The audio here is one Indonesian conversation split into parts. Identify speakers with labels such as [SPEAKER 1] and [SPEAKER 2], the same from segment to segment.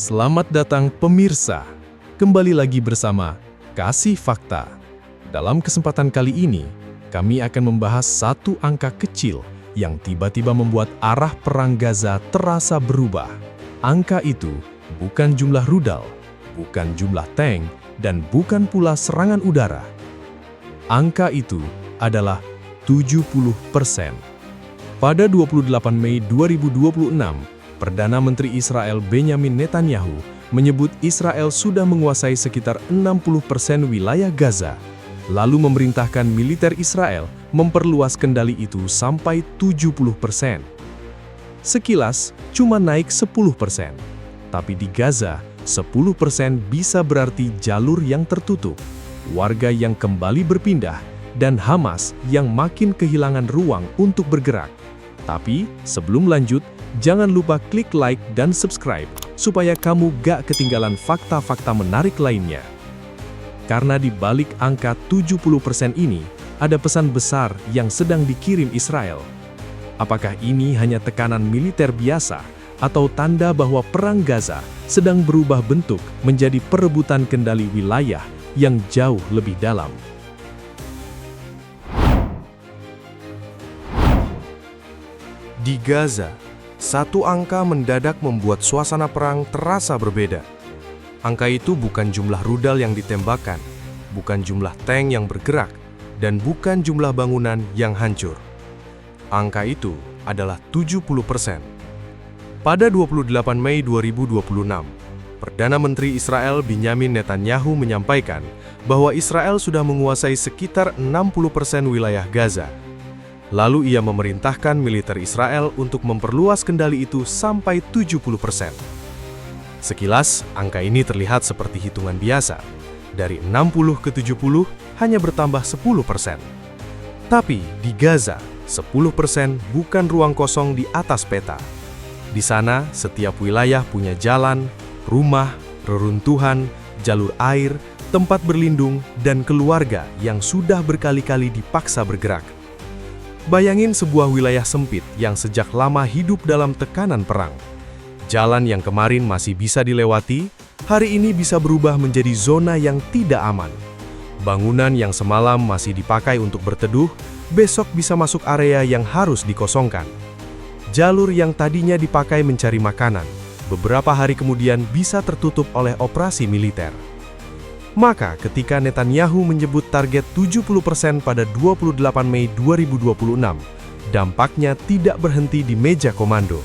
[SPEAKER 1] Selamat datang pemirsa, kembali lagi bersama Kasih Fakta. Dalam kesempatan kali ini, kami akan membahas satu angka kecil yang tiba-tiba membuat arah perang Gaza terasa berubah. Angka itu bukan jumlah rudal, bukan jumlah tank, dan bukan pula serangan udara. Angka itu adalah 70%. Pada 28 Mei 2026, Perdana Menteri Israel Benjamin Netanyahu menyebut Israel sudah menguasai sekitar 60% wilayah Gaza, lalu memerintahkan militer Israel memperluas kendali itu sampai 70%. Sekilas cuma naik 10%, tapi di Gaza 10% bisa berarti jalur yang tertutup, warga yang kembali berpindah, dan Hamas yang makin kehilangan ruang untuk bergerak. Tapi sebelum lanjut, jangan lupa klik like dan subscribe supaya kamu gak ketinggalan fakta-fakta menarik lainnya. Karena di balik angka 70% ini, ada pesan besar yang sedang dikirim Israel. Apakah ini hanya tekanan militer biasa atau tanda bahwa perang Gaza sedang berubah bentuk menjadi perebutan kendali wilayah yang jauh lebih dalam?
[SPEAKER 2] Di Gaza, satu angka mendadak membuat suasana perang terasa berbeda. Angka itu bukan jumlah rudal yang ditembakkan, bukan jumlah tank yang bergerak, dan bukan jumlah bangunan yang hancur. Angka itu adalah 70%. Pada 28 Mei 2026, Perdana Menteri Israel Benjamin Netanyahu menyampaikan bahwa Israel sudah menguasai sekitar 60% wilayah Gaza. Lalu ia memerintahkan militer Israel untuk memperluas kendali itu sampai 70%. Sekilas, angka ini terlihat seperti hitungan biasa. Dari 60 ke 70 hanya bertambah 10%. Tapi di Gaza, 10% bukan ruang kosong di atas peta. Di sana, setiap wilayah punya jalan, rumah, reruntuhan, jalur air, tempat berlindung, dan keluarga yang sudah berkali-kali dipaksa bergerak. Bayangin sebuah wilayah sempit yang sejak lama hidup dalam tekanan perang. Jalan yang kemarin masih bisa dilewati, hari ini bisa berubah menjadi zona yang tidak aman. Bangunan yang semalam masih dipakai untuk berteduh, besok bisa masuk area yang harus dikosongkan. Jalur yang tadinya dipakai mencari makanan, beberapa hari kemudian bisa tertutup oleh operasi militer. Maka ketika Netanyahu menyebut target 70% pada 28 Mei 2026, dampaknya tidak berhenti di meja komando.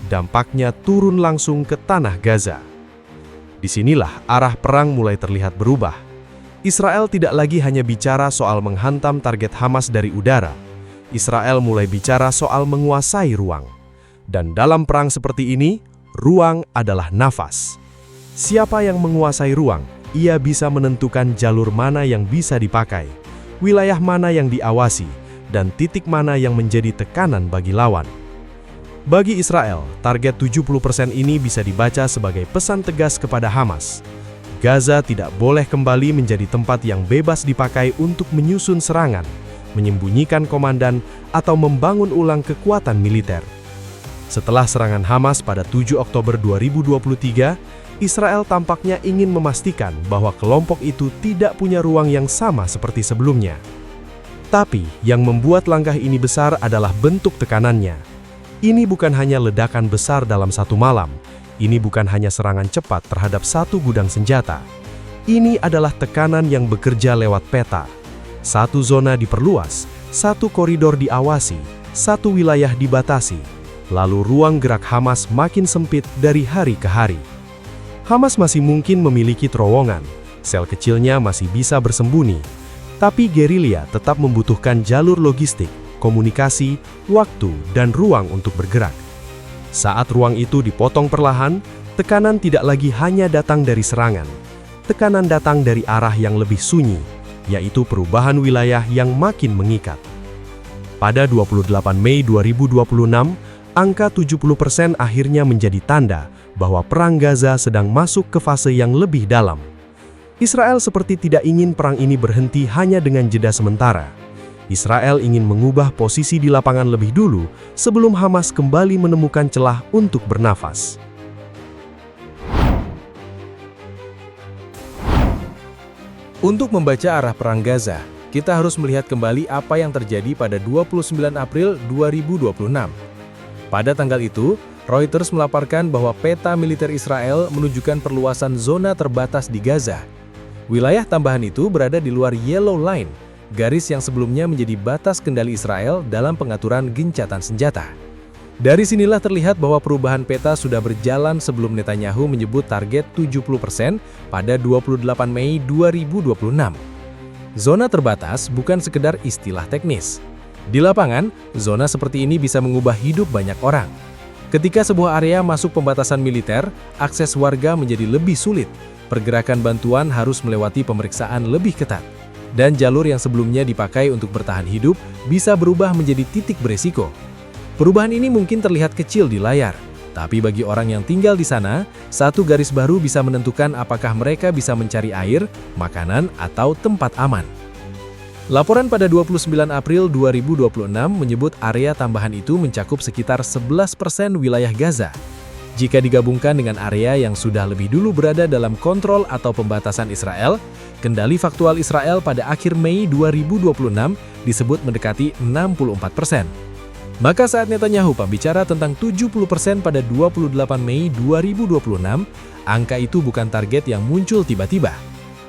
[SPEAKER 2] Dampaknya turun langsung ke tanah Gaza. Disinilah arah perang mulai terlihat berubah. Israel tidak lagi hanya bicara soal menghantam target Hamas dari udara. Israel mulai bicara soal menguasai ruang. Dan dalam perang seperti ini, ruang adalah nafas. Siapa yang menguasai ruang? Ia bisa menentukan jalur mana yang bisa dipakai, wilayah mana yang diawasi, dan titik mana yang menjadi tekanan bagi lawan. Bagi Israel, target 70% ini bisa dibaca sebagai pesan tegas kepada Hamas. Gaza tidak boleh kembali menjadi tempat yang bebas dipakai untuk menyusun serangan, menyembunyikan komandan, atau membangun ulang kekuatan militer. Setelah serangan Hamas pada 7 Oktober 2023, Israel tampaknya ingin memastikan bahwa kelompok itu tidak punya ruang yang sama seperti sebelumnya. Tapi, yang membuat langkah ini besar adalah bentuk tekanannya. Ini bukan hanya ledakan besar dalam satu malam. Ini bukan hanya serangan cepat terhadap satu gudang senjata. Ini adalah tekanan yang bekerja lewat peta. Satu zona diperluas, satu koridor diawasi, satu wilayah dibatasi. Lalu ruang gerak Hamas makin sempit dari hari ke hari. Hamas masih mungkin memiliki terowongan, sel kecilnya masih bisa bersembunyi, tapi gerilya tetap membutuhkan jalur logistik, komunikasi, waktu, dan ruang untuk bergerak. Saat ruang itu dipotong perlahan, tekanan tidak lagi hanya datang dari serangan. Tekanan datang dari arah yang lebih sunyi, yaitu perubahan wilayah yang makin mengikat. Pada 28 Mei 2026, angka 70% akhirnya menjadi tanda bahwa perang Gaza sedang masuk ke fase yang lebih dalam. Israel seperti tidak ingin perang ini berhenti hanya dengan jeda sementara. Israel ingin mengubah posisi di lapangan lebih dulu sebelum Hamas kembali menemukan celah untuk bernafas.
[SPEAKER 1] Untuk membaca arah perang Gaza, kita harus melihat kembali apa yang terjadi pada 29 April 2026. Pada tanggal itu, Reuters melaporkan bahwa peta militer Israel menunjukkan perluasan zona terbatas di Gaza. Wilayah tambahan itu berada di luar Yellow Line, garis yang sebelumnya menjadi batas kendali Israel dalam pengaturan gencatan senjata. Dari sinilah terlihat bahwa perubahan peta sudah berjalan sebelum Netanyahu menyebut target 70% pada 28 Mei 2026. Zona terbatas bukan sekedar istilah teknis. Di lapangan, zona seperti ini bisa mengubah hidup banyak orang. Ketika sebuah area masuk pembatasan militer, akses warga menjadi lebih sulit. Pergerakan bantuan harus melewati pemeriksaan lebih ketat. Dan jalur yang sebelumnya dipakai untuk bertahan hidup bisa berubah menjadi titik beresiko. Perubahan ini mungkin terlihat kecil di layar, tapi bagi orang yang tinggal di sana, satu garis baru bisa menentukan apakah mereka bisa mencari air, makanan, atau tempat aman. Laporan pada 29 April 2026 menyebut area tambahan itu mencakup sekitar 11% wilayah Gaza. Jika digabungkan dengan area yang sudah lebih dulu berada dalam kontrol atau pembatasan Israel, kendali faktual Israel pada akhir Mei 2026 disebut mendekati 64%. Maka saat Netanyahu bicara tentang 70% pada 28 Mei 2026, angka itu bukan target yang muncul tiba-tiba.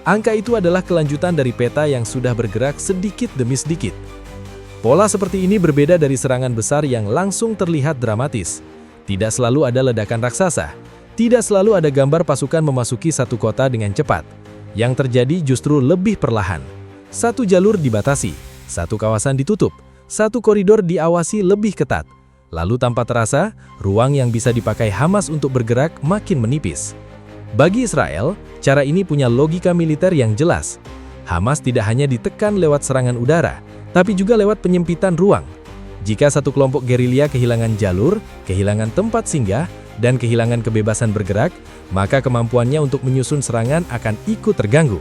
[SPEAKER 1] Angka itu adalah kelanjutan dari peta yang sudah bergerak sedikit demi sedikit. Pola seperti ini berbeda dari serangan besar yang langsung terlihat dramatis. Tidak selalu ada ledakan raksasa. Tidak selalu ada gambar pasukan memasuki satu kota dengan cepat. Yang terjadi justru lebih perlahan. Satu jalur dibatasi, satu kawasan ditutup. Satu koridor diawasi lebih ketat. Lalu tanpa terasa, ruang yang bisa dipakai Hamas untuk bergerak makin menipis. Bagi Israel, cara ini punya logika militer yang jelas. Hamas tidak hanya ditekan lewat serangan udara, tapi juga lewat penyempitan ruang. Jika satu kelompok gerilya kehilangan jalur, kehilangan tempat singgah, dan kehilangan kebebasan bergerak, maka kemampuannya untuk menyusun serangan akan ikut terganggu.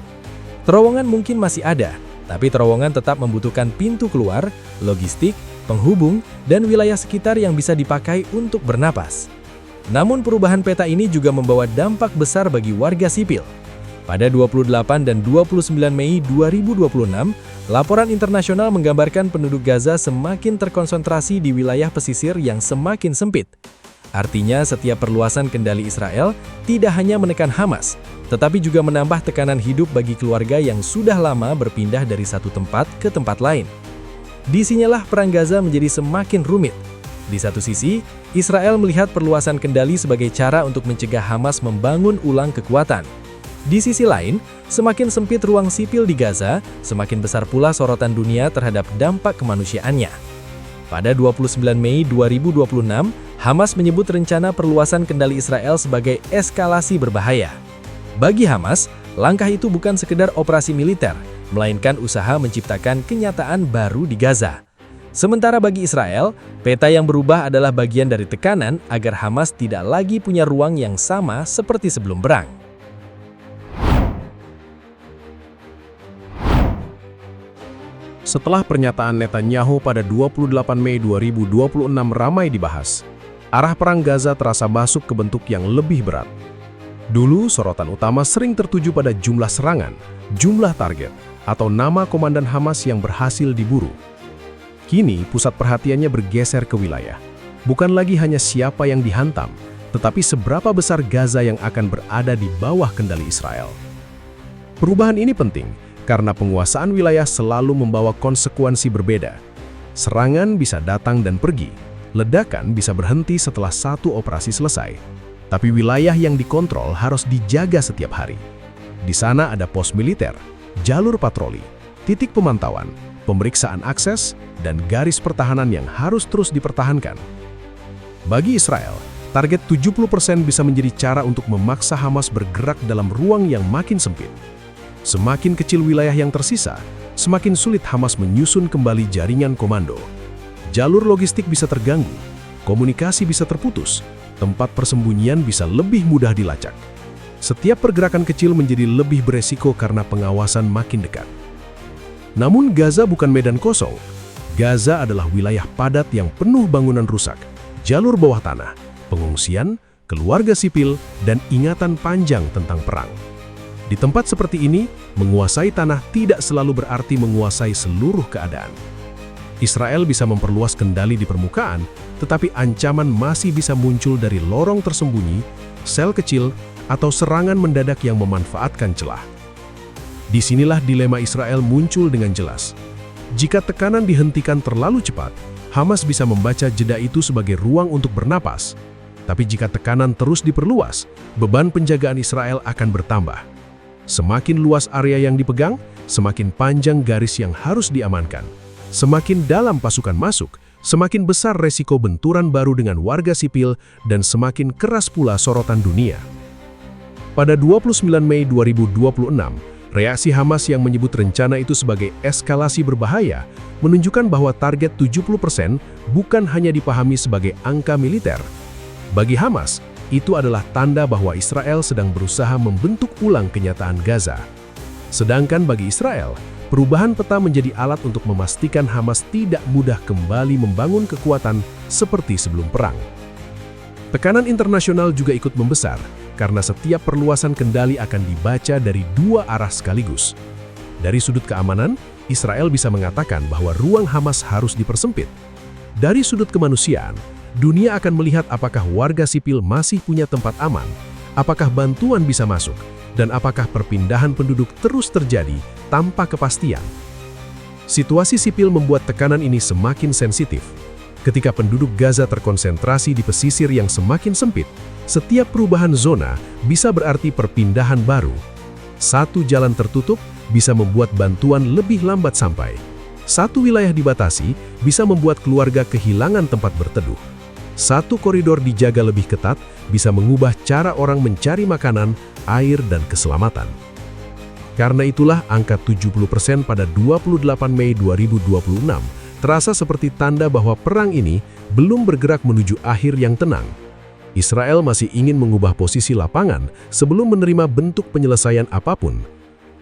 [SPEAKER 1] Terowongan mungkin masih ada, tapi terowongan tetap membutuhkan pintu keluar, logistik, penghubung, dan wilayah sekitar yang bisa dipakai untuk bernapas. Namun perubahan peta ini juga membawa dampak besar bagi warga sipil. Pada 28 dan 29 Mei 2026, laporan internasional menggambarkan penduduk Gaza semakin terkonsentrasi di wilayah pesisir yang semakin sempit. Artinya setiap perluasan kendali Israel tidak hanya menekan Hamas, tetapi juga menambah tekanan hidup bagi keluarga yang sudah lama berpindah dari satu tempat ke tempat lain. Disinilah perang Gaza menjadi semakin rumit. Di satu sisi, Israel melihat perluasan kendali sebagai cara untuk mencegah Hamas membangun ulang kekuatan. Di sisi lain, semakin sempit ruang sipil di Gaza, semakin besar pula sorotan dunia terhadap dampak kemanusiaannya. Pada 29 Mei 2026, Hamas menyebut rencana perluasan kendali Israel sebagai eskalasi berbahaya. Bagi Hamas, langkah itu bukan sekedar operasi militer, melainkan usaha menciptakan kenyataan baru di Gaza. Sementara bagi Israel, peta yang berubah adalah bagian dari tekanan agar Hamas tidak lagi punya ruang yang sama seperti sebelum perang.
[SPEAKER 2] Setelah pernyataan Netanyahu pada 28 Mei 2026 ramai dibahas, arah perang Gaza terasa masuk ke bentuk yang lebih berat. Dulu, sorotan utama sering tertuju pada jumlah serangan, jumlah target, atau nama komandan Hamas yang berhasil diburu. Kini, pusat perhatiannya bergeser ke wilayah. Bukan lagi hanya siapa yang dihantam, tetapi seberapa besar Gaza yang akan berada di bawah kendali Israel. Perubahan ini penting, karena penguasaan wilayah selalu membawa konsekuensi berbeda. Serangan bisa datang dan pergi, ledakan bisa berhenti setelah satu operasi selesai. Tapi wilayah yang dikontrol harus dijaga setiap hari. Di sana ada pos militer, jalur patroli, titik pemantauan, pemeriksaan akses, dan garis pertahanan yang harus terus dipertahankan. Bagi Israel, target 70% bisa menjadi cara untuk memaksa Hamas bergerak dalam ruang yang makin sempit. Semakin kecil wilayah yang tersisa, semakin sulit Hamas menyusun kembali jaringan komando. Jalur logistik bisa terganggu, komunikasi bisa terputus, tempat persembunyian bisa lebih mudah dilacak. Setiap pergerakan kecil menjadi lebih beresiko karena pengawasan makin dekat. Namun Gaza bukan medan kosong. Gaza adalah wilayah padat yang penuh bangunan rusak, jalur bawah tanah, pengungsian, keluarga sipil, dan ingatan panjang tentang perang.
[SPEAKER 1] Di tempat seperti ini, menguasai tanah tidak selalu berarti menguasai seluruh keadaan. Israel bisa memperluas kendali di permukaan, tetapi ancaman masih bisa muncul dari lorong tersembunyi, sel kecil, atau serangan mendadak yang memanfaatkan celah. Disinilah dilema Israel muncul dengan jelas. Jika tekanan dihentikan terlalu cepat, Hamas bisa membaca jeda itu sebagai ruang untuk bernapas. Tapi jika tekanan terus diperluas, beban penjagaan Israel akan bertambah. Semakin luas area yang dipegang, semakin panjang garis yang harus diamankan. Semakin dalam pasukan masuk, semakin besar resiko benturan baru dengan warga sipil dan semakin keras pula sorotan dunia. Pada 29 Mei 2026, reaksi Hamas yang menyebut rencana itu sebagai eskalasi berbahaya menunjukkan bahwa target 70% bukan hanya dipahami sebagai angka militer. Bagi Hamas, itu adalah tanda bahwa Israel sedang berusaha membentuk ulang kenyataan Gaza. Sedangkan bagi Israel, perubahan peta menjadi alat untuk memastikan Hamas tidak mudah kembali membangun kekuatan seperti sebelum perang. Tekanan internasional juga ikut membesar, karena setiap perluasan kendali akan dibaca dari dua arah sekaligus. Dari sudut keamanan, Israel bisa mengatakan bahwa ruang Hamas harus dipersempit. Dari sudut kemanusiaan, dunia akan melihat apakah warga sipil masih punya tempat aman, apakah bantuan bisa masuk, dan apakah perpindahan penduduk terus terjadi tanpa kepastian. Situasi sipil membuat tekanan ini semakin sensitif. Ketika penduduk Gaza terkonsentrasi di pesisir yang semakin sempit, setiap perubahan zona bisa berarti perpindahan baru. Satu jalan tertutup bisa membuat bantuan lebih lambat sampai. Satu wilayah dibatasi bisa membuat keluarga kehilangan tempat berteduh. Satu koridor dijaga lebih ketat bisa mengubah cara orang mencari makanan, air, dan keselamatan. Karena itulah angka 70% pada 28 Mei 2026 terasa seperti tanda bahwa perang ini belum bergerak menuju akhir yang tenang. Israel masih ingin mengubah posisi lapangan sebelum menerima bentuk penyelesaian apapun.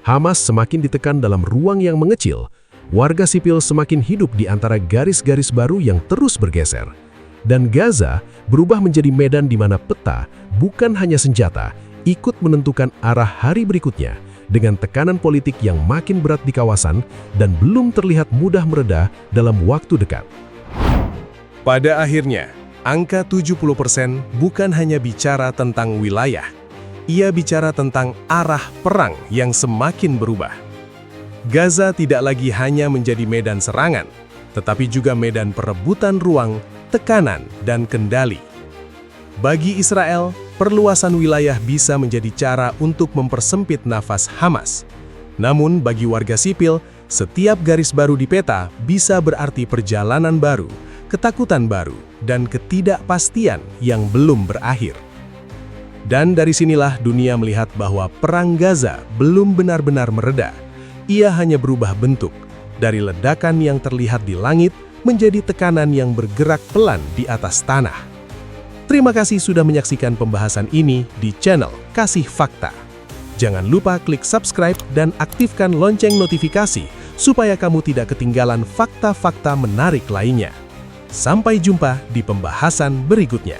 [SPEAKER 1] Hamas semakin ditekan dalam ruang yang mengecil, warga sipil semakin hidup di antara garis-garis baru yang terus bergeser. Dan Gaza berubah menjadi medan di mana peta, bukan hanya senjata, ikut menentukan arah hari berikutnya dengan tekanan politik yang makin berat di kawasan dan belum terlihat mudah mereda dalam waktu dekat.
[SPEAKER 2] Pada akhirnya, angka 70% bukan hanya bicara tentang wilayah. Ia bicara tentang arah perang yang semakin berubah. Gaza tidak lagi hanya menjadi medan serangan, tetapi juga medan perebutan ruang, tekanan, dan kendali. Bagi Israel, perluasan wilayah bisa menjadi cara untuk mempersempit nafas Hamas. Namun bagi warga sipil, setiap garis baru di peta bisa berarti perjalanan baru, ketakutan baru, dan ketidakpastian yang belum berakhir. Dan dari sinilah dunia melihat bahwa perang Gaza belum benar-benar mereda. Ia hanya berubah bentuk, dari ledakan yang terlihat di langit menjadi tekanan yang bergerak pelan di atas tanah. Terima kasih sudah menyaksikan pembahasan ini di channel Kasih Fakta. Jangan lupa klik subscribe dan aktifkan lonceng notifikasi supaya kamu tidak ketinggalan fakta-fakta menarik lainnya. Sampai jumpa di pembahasan berikutnya.